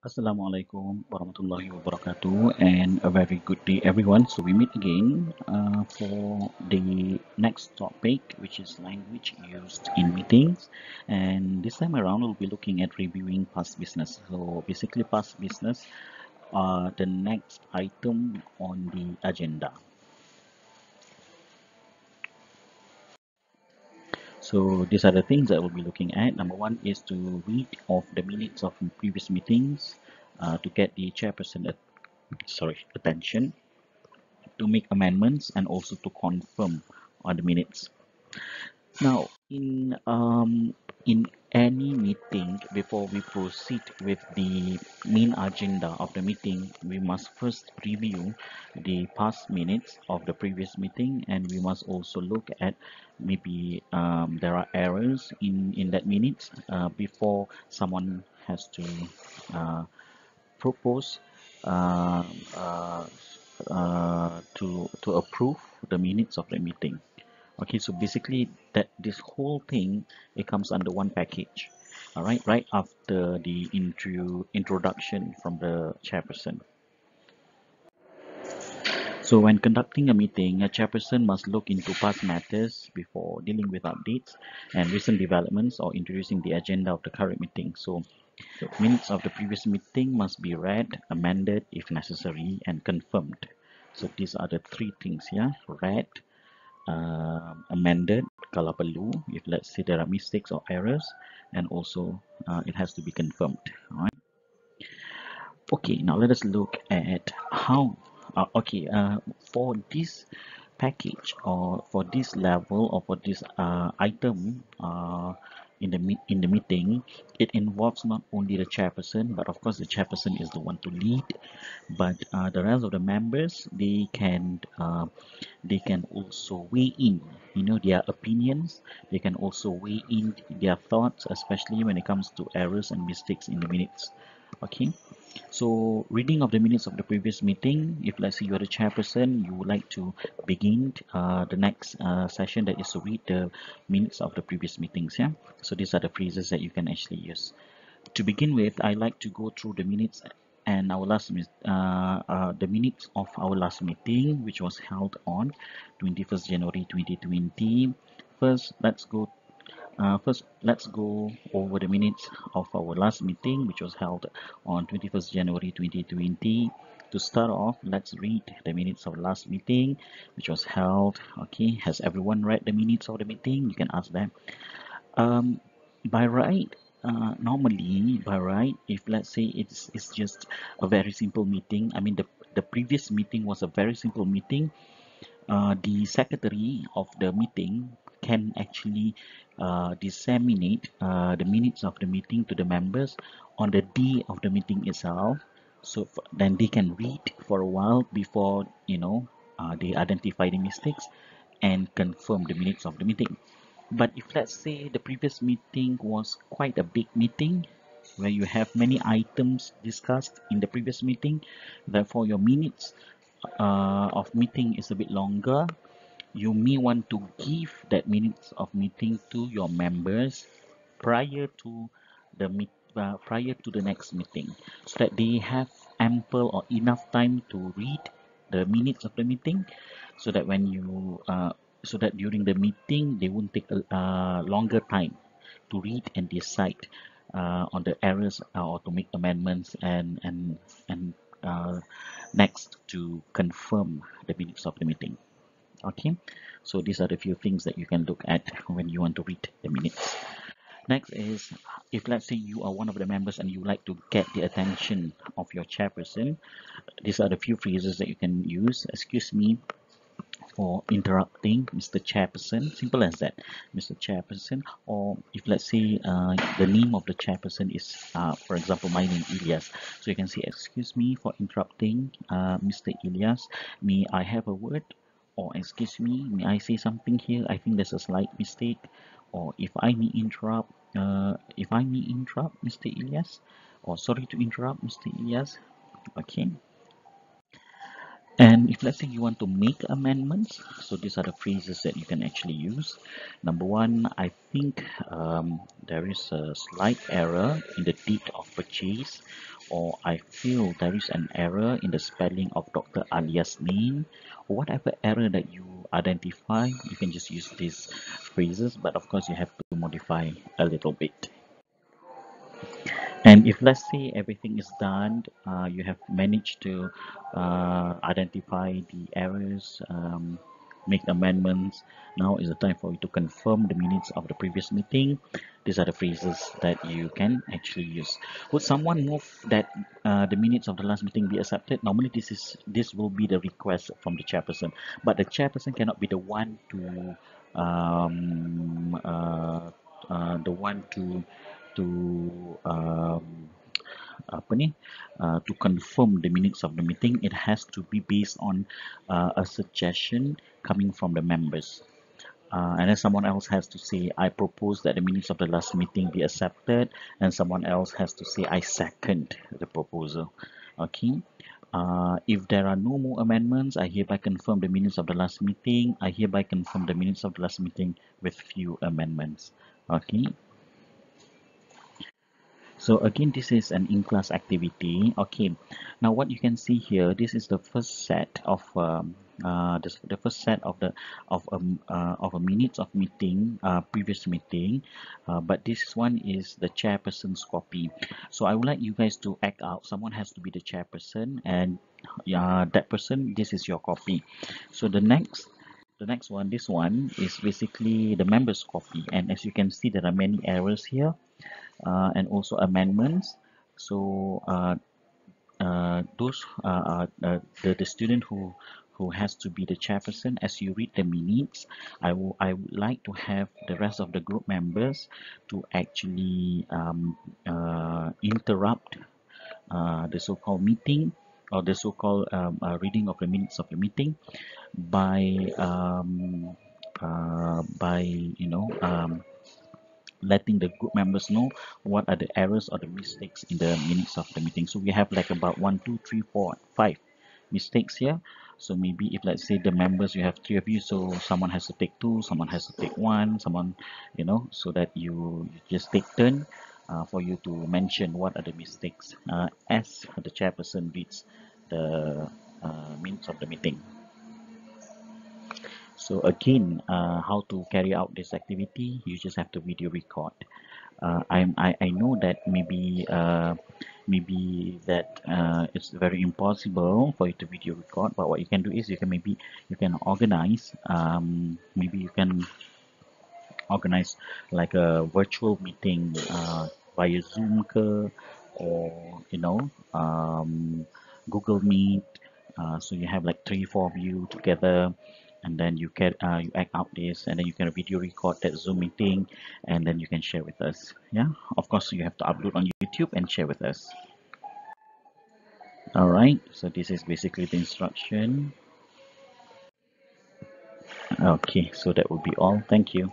Assalamualaikum warahmatullahi wabarakatuh, and a very good day, everyone. So we meet again for the next topic, which is language used in meetings. And this time around, we'll be looking at reviewing past business. So basically, past business are the next item on the agenda. So these are the things that we'll be looking at. Number one is to read off the minutes of previous meetings to get the chairperson attention, to make amendments, and also to confirm on the minutes. Now, in any meeting, before we proceed with the main agenda of the meeting, we must first review the past minutes of the previous meeting, and we must also look at maybe there are errors in that minutes before someone has to uh, propose uh, uh, to approve the minutes of the meeting. Okay, so basically that this whole thing, it comes under one package. All right after the introduction from the chairperson. So when conducting a meeting, a chairperson must look into past matters before dealing with updates and recent developments or introducing the agenda of the current meeting. So minutes of the previous meeting must be read, amended if necessary, and confirmed. So these are the three things here: read, amended kalau perlu, if let's say there are mistakes or errors, and also it has to be confirmed. All right. Okay, now let us look at how. For this package, or for this level, or for this item in the meeting, it involves not only the chairperson, but of course the chairperson is the one to lead, but the rest of the members, they can also weigh in, their opinions. They can also weigh in their thoughts, especially when it comes to errors and mistakes in the minutes. Okay, so reading of the minutes of the previous meeting, if let's say you're the chairperson, you would like to begin the next session, that is to read the minutes of the previous meetings. Yeah, so these are the phrases that you can actually use. To begin with, I like to go through the minutes and the minutes of our last meeting, which was held on 21st January 2020. First, let's go over the minutes of our last meeting, which was held on 21st January 2020. To start off, let's read the minutes of the last meeting, which was held. Okay, has everyone read the minutes of the meeting? You can ask them. Um, by right, normally by right, if let's say it's just a very simple meeting, I mean the previous meeting was a very simple meeting, the secretary of the meeting can actually disseminate the minutes of the meeting to the members on the day of the meeting itself. So then they can read for a while before they identify the mistakes and confirm the minutes of the meeting. But if let's say the previous meeting was quite a big meeting where you have many items discussed in the previous meeting, therefore your minutes of meeting is a bit longer, you may want to give that minutes of meeting to your members prior to prior to the next meeting, so that they have ample or enough time to read the minutes of the meeting, so that so that during the meeting they won't take a longer time to read and decide on the errors, or to make amendments, and uh, next to confirm the minutes of the meeting. Okay, so these are the few things that you can look at when you want to read the minutes. Next is, if let's say you are one of the members and you like to get the attention of your chairperson, these are the few phrases that you can use. Excuse me for interrupting, Mr. Chairperson. Simple as that, Mr. Chairperson. Or if let's say the name of the chairperson is, for example, my name Ilyas. So you can say, excuse me for interrupting, Mr. Ilyas. May I have a word? Or excuse me, may I say something here? I think there's a slight mistake. Or if I may interrupt, Mr. Ilyas. Or sorry to interrupt, Mr. Ilyas. Okay. And if let's say you want to make amendments, so these are the phrases that you can actually use. Number one, I think there is a slight error in the date of purchase, or I feel there is an error in the spelling of Dr. Alia's name, or whatever error that you identify, you can just use these phrases, but of course you have to modify a little bit. And if let's say everything is done, you have managed to identify the errors, make amendments. Now is the time for you to confirm the minutes of the previous meeting. These are the phrases that you can actually use. Would someone move that the minutes of the last meeting be accepted? Normally, this will be the request from the chairperson, but the chairperson cannot be the one to um, uh, the one to apa ni to confirm the minutes of the meeting. It has to be based on a suggestion coming from the members. And then someone else has to say, I propose that the minutes of the last meeting be accepted, and someone else has to say, I second the proposal. Okay. If there are no more amendments, I hereby confirm the minutes of the last meeting. I hereby confirm the minutes of the last meeting with few amendments. Okay. So again, this is an in-class activity. Okay, now what you can see here, this is the first set of the first set of a minutes of meeting, previous meeting, but this one is the chairperson's copy. So I would like you guys to act out. Someone has to be the chairperson, and that person, this is your copy. So the next one, this one is basically the member's copy, and as you can see, there are many errors here and also amendments. So those the student who has to be the chairperson, as you read the minutes, I would like to have the rest of the group members to actually interrupt the so-called meeting, or the so-called reading of the minutes of the meeting by by letting the group members know what are the errors or the mistakes in the minutes of the meeting. So we have like about 1, 2, 3, 4, 5 mistakes here. So maybe if let's say the members, you have 3 of you, so someone has to take 2, someone has to take 1, someone, so that you just take turn for you to mention what are the mistakes as the chairperson reads the minutes of the meeting. So again, how to carry out this activity, you just have to video record. I know that maybe that it's very impossible for you to video record, but what you can do is you can organize, maybe you can organize like a virtual meeting via Zoom ke, or Google Meet. So you have like 3, 4 of you together, and then you act out this, and then you can video record that Zoom meeting, and then you can share with us. Yeah, of course you have to upload on YouTube and share with us. All right, so this is basically the instruction. Okay, so that will be all. Thank you.